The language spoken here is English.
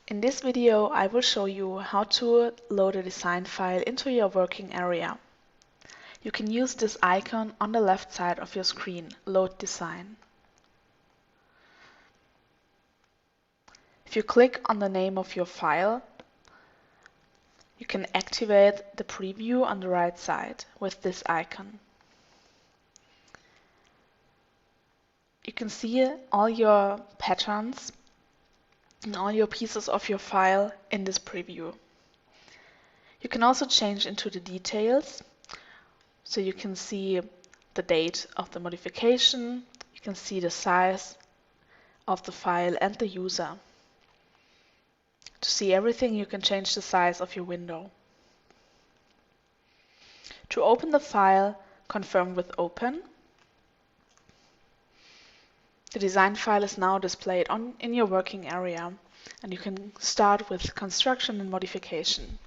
In this video, I will show you how to load a design file into your working area. You can use this icon on the left side of your screen, Load Design. If you click on the name of your file, you can activate the preview on the right side with this icon. You can see all your patterns and all your pieces of your file in this preview. You can also change into the details, so you can see the date of the modification, you can see the size of the file and the user. To see everything, you can change the size of your window. To open the file, confirm with Open. The design file is now displayed in your working area, and you can start with construction and modification.